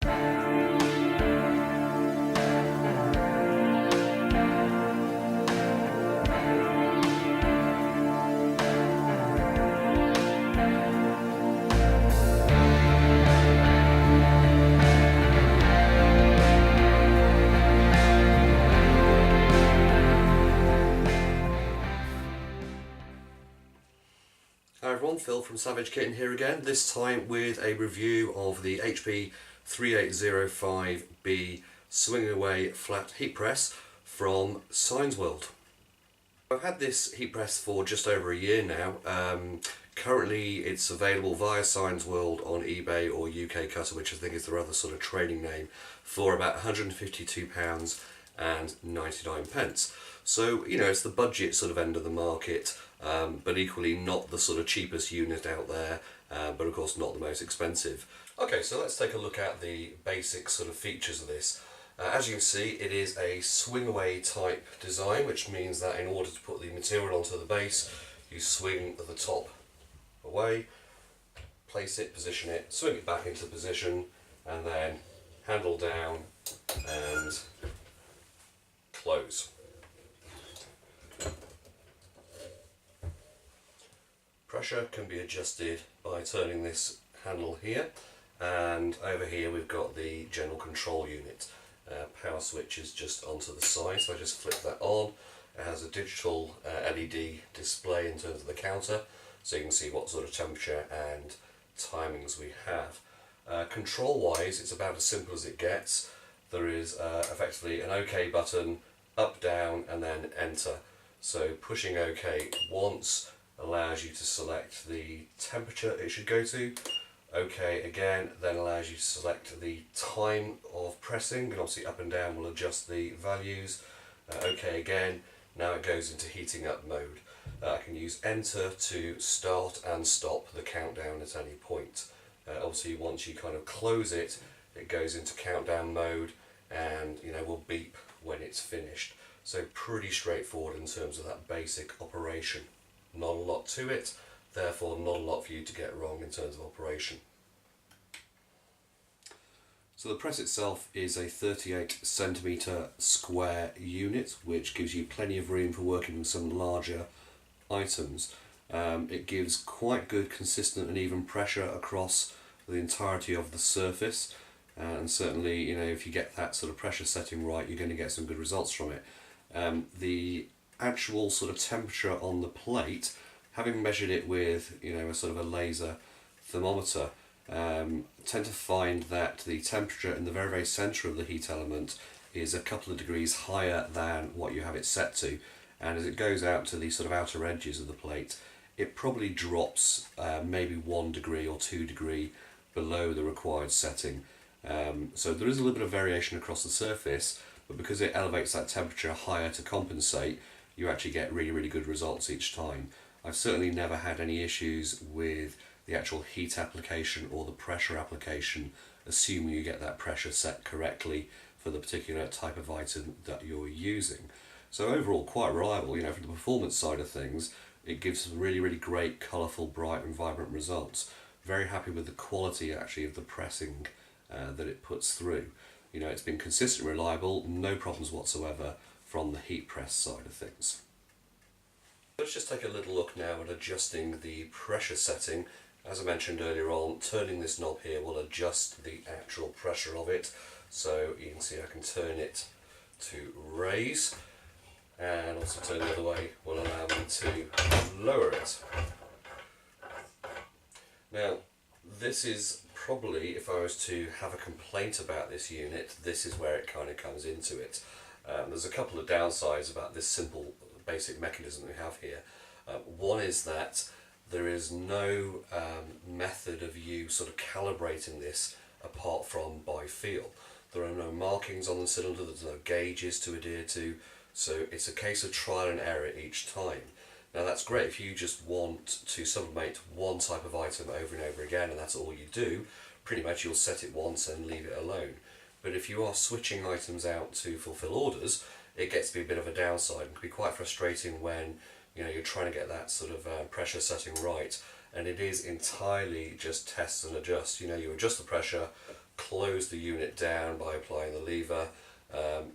Hi everyone, Phil from Savage Kitten here again, this time with a review of the HP3805B swinging away flat heat press from Signzworld. I've had this heat press for just over a year now. Currently it's available via Signzworld on eBay or UK Cutter, which I think is their other sort of trading name, for about £152.99. So, you know, it's the budget sort of end of the market, but equally not the sort of cheapest unit out there, but of course not the most expensive. Okay, so let's take a look at the basic sort of features of this. As you can see, it is a swing away type design, which means that in order to put the material onto the base, you swing the top away, place it, position it, swing it back into position, and then handle down and close. Pressure can be adjusted by turning this handle here, and over here we've got the general control unit. Power switch is just onto the side, so I just flip that on. It has a digital LED display in terms of the counter, so you can see what sort of temperature and timings we have. Control wise, it's about as simple as it gets. There is effectively an OK button, up, down, and then enter. So pushing OK once allows you to select the temperature it should go to. OK again then allows you to select the time of pressing, and obviously up and down will adjust the values. OK again, now it goes into heating up mode. I can use enter to start and stop the countdown at any point. Obviously once you kind of close it, it goes into countdown mode, and will beep when it's finished. So pretty straightforward in terms of that basic operation. Not a lot to it, therefore not a lot for you to get wrong in terms of operation. So the press itself is a 38cm square unit, which gives you plenty of room for working with some larger items. It gives quite good consistent and even pressure across the entirety of the surface, and certainly if you get that sort of pressure setting right, you're going to get some good results from it. The actual sort of temperature on the plate, having measured it with a sort of a laser thermometer, tend to find that the temperature in the very, very centre of the heat element is a couple of degrees higher than what you have it set to, and as it goes out to the sort of outer edges of the plate, it probably drops maybe 1 degree or 2 degree below the required setting. So there is a little bit of variation across the surface, but because it elevates that temperature higher to compensate, you actually get really, really good results each time. I've certainly never had any issues with the actual heat application or the pressure application, assuming you get that pressure set correctly for the particular type of item that you're using. So overall quite reliable. From the performance side of things, it gives some really, really great, colourful, bright and vibrant results. Very happy with the quality actually of the pressing that it puts through. It's been consistent, reliable, no problems whatsoever from the heat press side of things. Let's just take a little look now at adjusting the pressure setting. As I mentioned earlier on, turning this knob here will adjust the actual pressure of it. So you can see I can turn it to raise, and also turn the other way will allow me to lower it. Now this is probably, if I was to have a complaint about this unit, this is where it kind of comes into it. There's a couple of downsides about this simple basic mechanism we have here. One is that there is no method of you sort of calibrating this apart from by feel. There are no markings on the cylinder, there's no gauges to adhere to, so it's a case of trial and error each time. Now that's great if you just want to sublimate one type of item over and over again and that's all you do. Pretty much you'll set it once and leave it alone. But if you are switching items out to fulfill orders, it gets to be a bit of a downside. It can be quite frustrating when you're trying to get that sort of pressure setting right, and it is entirely just test and adjust. You adjust the pressure, close the unit down by applying the lever,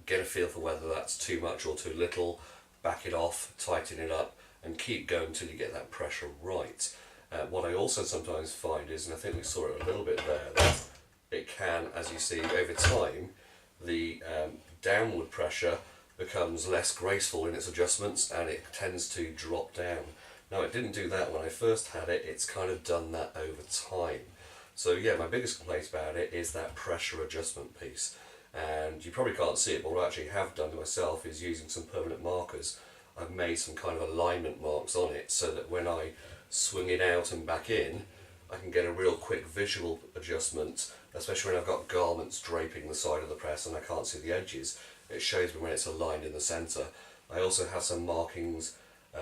get a feel for whether that's too much or too little, back it off, tighten it up, and keep going until you get that pressure right. What I also sometimes find is, and I think we saw it a little bit there, that it can, as you see, over time, the downward pressure becomes less graceful in its adjustments and it tends to drop down. Now, it didn't do that when I first had it, it's kind of done that over time. So yeah, my biggest complaint about it is that pressure adjustment piece. And you probably can't see it, but what I actually have done myself is using some permanent markers. I've made some kind of alignment marks on it so that when I swing it out and back in, I can get a real quick visual adjustment, especially when I've got garments draping the side of the press and I can't see the edges. It shows me when it's aligned in the centre. I also have some markings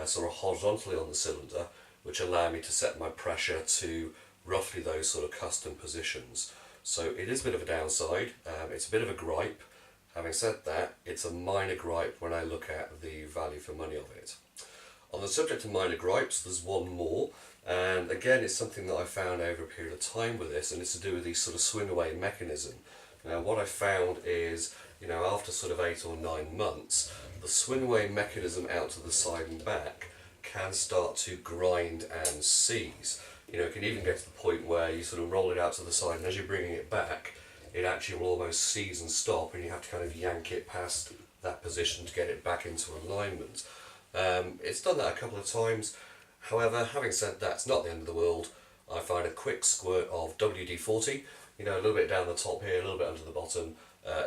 sort of horizontally on the cylinder, which allow me to set my pressure to roughly those sort of custom positions. So it is a bit of a downside, it's a bit of a gripe. Having said that, it's a minor gripe when I look at the value for money of it. On the subject of minor gripes, there's one more, and again it's something that I found over a period of time with this, and it's to do with the sort of swing away mechanism. Now what I found is, after sort of 8 or 9 months, the swing away mechanism out to the side and back can start to grind and seize. It can even get to the point where you sort of roll it out to the side, and as you're bringing it back, it actually will almost seize and stop, and you have to kind of yank it past that position to get it back into alignment. It's done that a couple of times. However, having said that, it's not the end of the world. I find a quick squirt of WD-40, a little bit down the top here, a little bit under the bottom,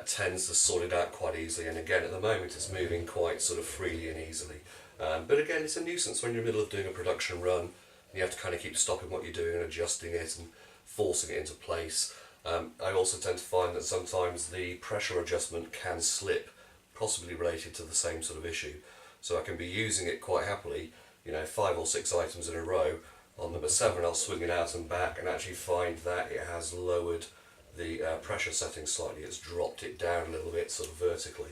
tends to sort it out quite easily, and again at the moment it's moving quite sort of freely and easily. But again, it's a nuisance when you're in the middle of doing a production run. You have to kind of keep stopping what you're doing and adjusting it and forcing it into place. I also tend to find that sometimes the pressure adjustment can slip, possibly related to the same sort of issue. So I can be using it quite happily, 5 or 6 items in a row. On number 7 I'll swing it out and back and actually find that it has lowered the pressure setting slightly. It's dropped it down a little bit sort of vertically.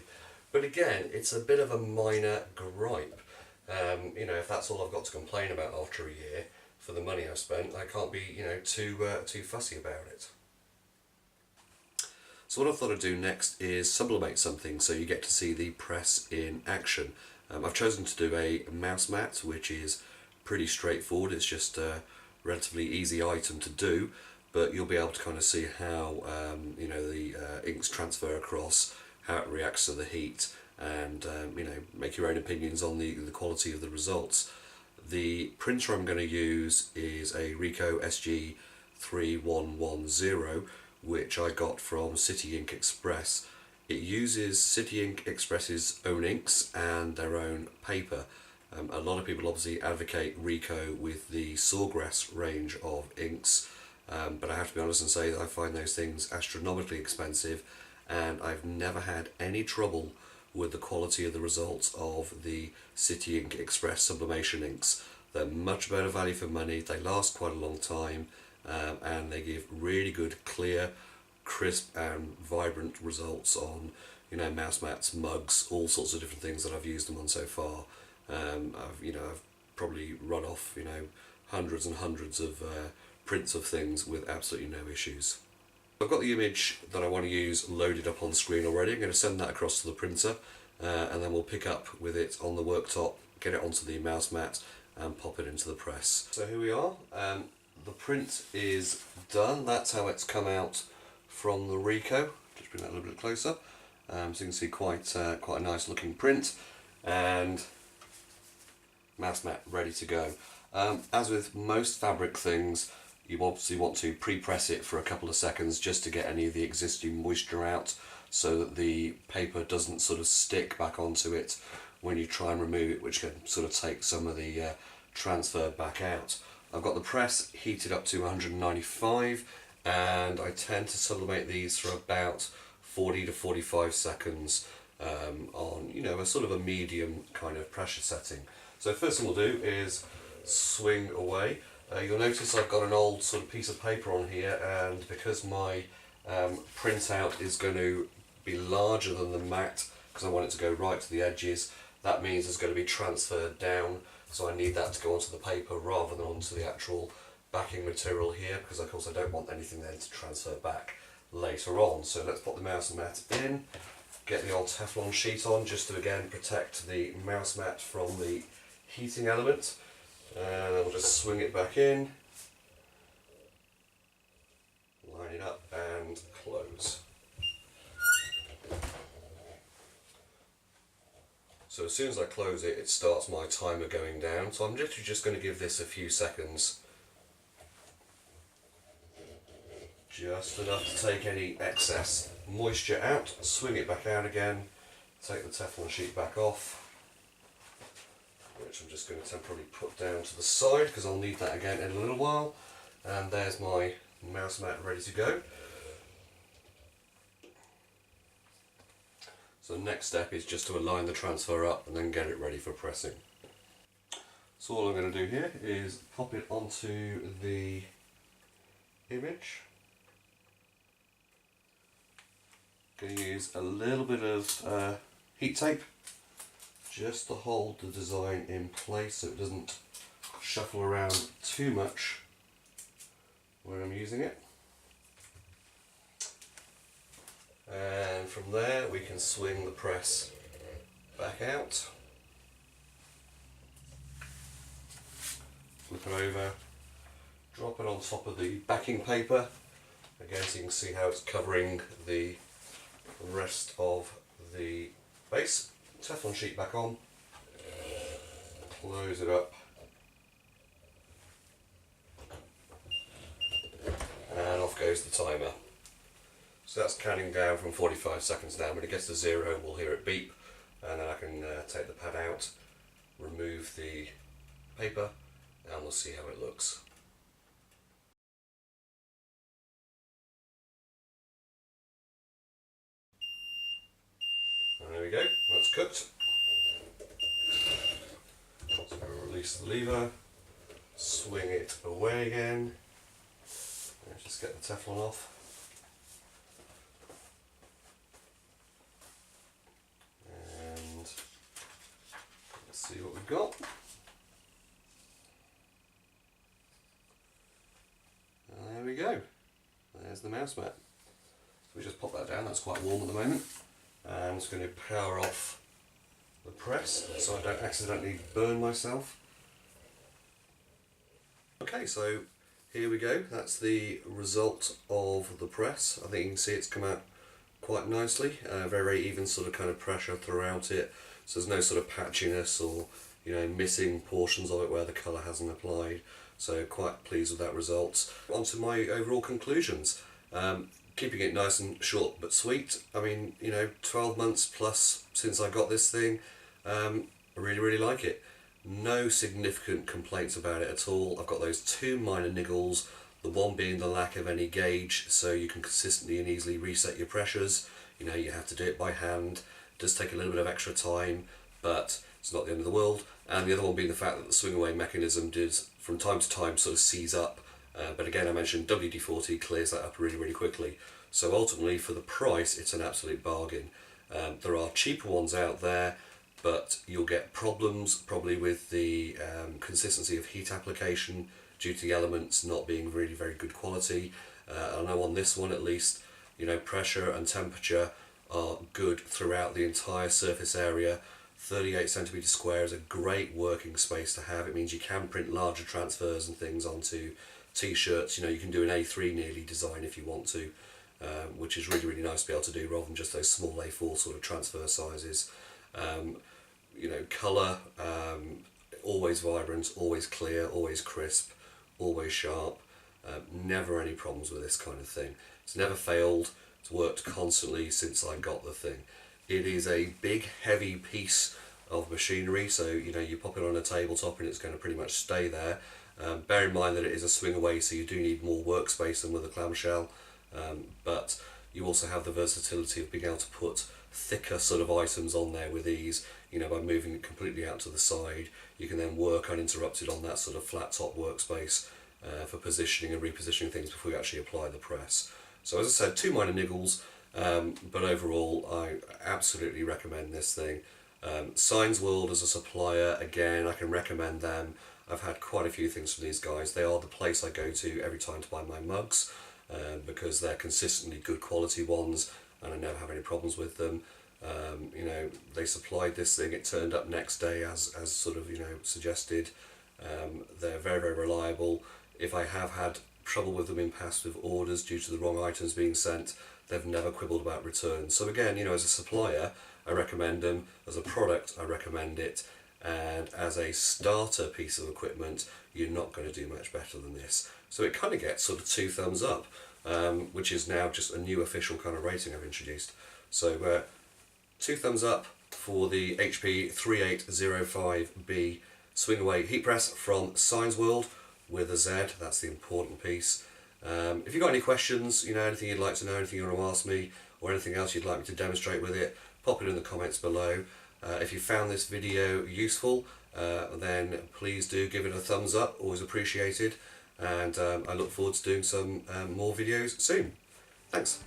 But again, it's a bit of a minor gripe. If that's all I've got to complain about after a year for the money I've spent, I can't be too fussy about it. So what I thought I'd do next is sublimate something so you get to see the press in action. I've chosen to do a mouse mat, which is pretty straightforward. It's just a relatively easy item to do, but you'll be able to kind of see how the inks transfer across, how it reacts to the heat, and make your own opinions on the quality of the results. The printer I'm going to use is a Ricoh SG3805B, which I got from City Ink Express. It uses City Ink Express's own inks and their own paper. A lot of people obviously advocate Ricoh with the Sawgrass range of inks, but I have to be honest and say that I find those things astronomically expensive, and I've never had any trouble with the quality of the results of the City Ink Express sublimation inks. They're much better value for money, they last quite a long time, and they give really good, clear, crisp and vibrant results on mouse mats, mugs, all sorts of different things that I've used them on so far. I've probably run off hundreds and hundreds of prints of things with absolutely no issues. I've got the image that I want to use loaded up on the screen already. I'm going to send that across to the printer, and then we'll pick up with it on the worktop, get it onto the mouse mat and pop it into the press. So here we are. The print is done. That's how it's come out from the Ricoh. Just bring that a little bit closer. So you can see quite a nice looking print, and mouse mat ready to go. As with most fabric things, you obviously want to pre-press it for a couple of seconds just to get any of the existing moisture out, so that the paper doesn't sort of stick back onto it when you try and remove it, which can sort of take some of the transfer back out. I've got the press heated up to 195, and I tend to sublimate these for about 40 to 45 seconds on a sort of a medium kind of pressure setting. So first thing we'll do is swing away. You'll notice I've got an old sort of piece of paper on here, and because my printout is going to be larger than the mat, because I want it to go right to the edges, that means it's going to be transferred down, so I need that to go onto the paper rather than onto the actual backing material here, because of course I don't want anything then to transfer back. later on. So let's put the mouse mat in, get the old Teflon sheet on just to again protect the mouse mat from the heating element, and then we'll just swing it back in, line it up and close. So as soon as I close it, it starts my timer going down, so I'm literally just going to give this a few seconds, just enough to take any excess moisture out, swing it back out again, take the Teflon sheet back off, which I'm just going to temporarily put down to the side because I'll need that again in a little while. And there's my mouse mat ready to go. So the next step is just to align the transfer up and then get it ready for pressing. So all I'm going to do here is pop it onto the image. Going to use a little bit of heat tape just to hold the design in place so it doesn't shuffle around too much when I'm using it. And from there we can swing the press back out, flip it over, drop it on top of the backing paper, again so you can see how it's covering the rest of the base. Teflon sheet back on, close it up, and off goes the timer. So that's counting down from 45 seconds now. When it gets to 0 we'll hear it beep, and then I can take the pad out, remove the paper, and we'll see how it looks. And there we go, that's cooked. So we'll release the lever, swing it away again, and just get the Teflon off. And let's see what we've got. And there we go, there's the mouse mat. So we just pop that down, that's quite warm at the moment. I'm just going to power off the press so I don't accidentally burn myself. Okay, so here we go, that's the result of the press. I think you can see it's come out quite nicely, very even sort of kind of pressure throughout it, so there's no sort of patchiness or missing portions of it where the colour hasn't applied, so quite pleased with that result. On to my overall conclusions. Keeping it nice and short but sweet. I mean, 12 months plus since I got this thing. I really like it. No significant complaints about it at all. I've got those two minor niggles, the one being the lack of any gauge, so you can consistently and easily reset your pressures. You have to do it by hand. It does take a little bit of extra time, but it's not the end of the world. And the other one being the fact that the swing away mechanism did from time to time sort of seize up. But again, I mentioned WD-40 clears that up really quickly. So ultimately, for the price, it's an absolute bargain. There are cheaper ones out there, but you'll get problems probably with the consistency of heat application due to the elements not being really very good quality. I know on this one at least, pressure and temperature are good throughout the entire surface area. 38 centimetre square is a great working space to have. It means you can print larger transfers and things onto t-shirts. You can do an A3 nearly design if you want to, which is really nice to be able to do rather than just those small A4 sort of transfer sizes. Colour, always vibrant, always clear, always crisp, always sharp. Never any problems with this kind of thing. It's never failed. It's worked constantly since I got the thing. It is a big heavy piece of machinery, so you pop it on a tabletop and it's going to pretty much stay there. Bear in mind that it is a swing away, so you do need more workspace than with a clamshell, but you also have the versatility of being able to put thicker sort of items on there with ease. By moving it completely out to the side, you can then work uninterrupted on that sort of flat top workspace for positioning and repositioning things before you actually apply the press. So as I said, two minor niggles, but overall I absolutely recommend this thing. Signzworld as a supplier, again, I can recommend them. I've had quite a few things from these guys. They are the place I go to every time to buy my mugs. because they're consistently good quality ones and I never have any problems with them. You know, they supplied this thing, it turned up next day as sort of, you know, suggested. They're very, very reliable. If I have had trouble with them in past with orders due to the wrong items being sent, they've never quibbled about returns. So again, you know, as a supplier, I recommend them. As a product, I recommend it. And as a starter piece of equipment, you're not going to do much better than this. So it kind of gets sort of 2 thumbs up, which is now just a new official kind of rating I've introduced. So 2 thumbs up for the HP3805B swing away heat press from Signzworld with a Z. That's the important piece. If you've got any questions, you know, anything you'd like to know, anything you want to ask me, or anything else you'd like me to demonstrate with it, pop it in the comments below. If you found this video useful, then please do give it a thumbs up, always appreciated, and I look forward to doing some more videos soon. Thanks.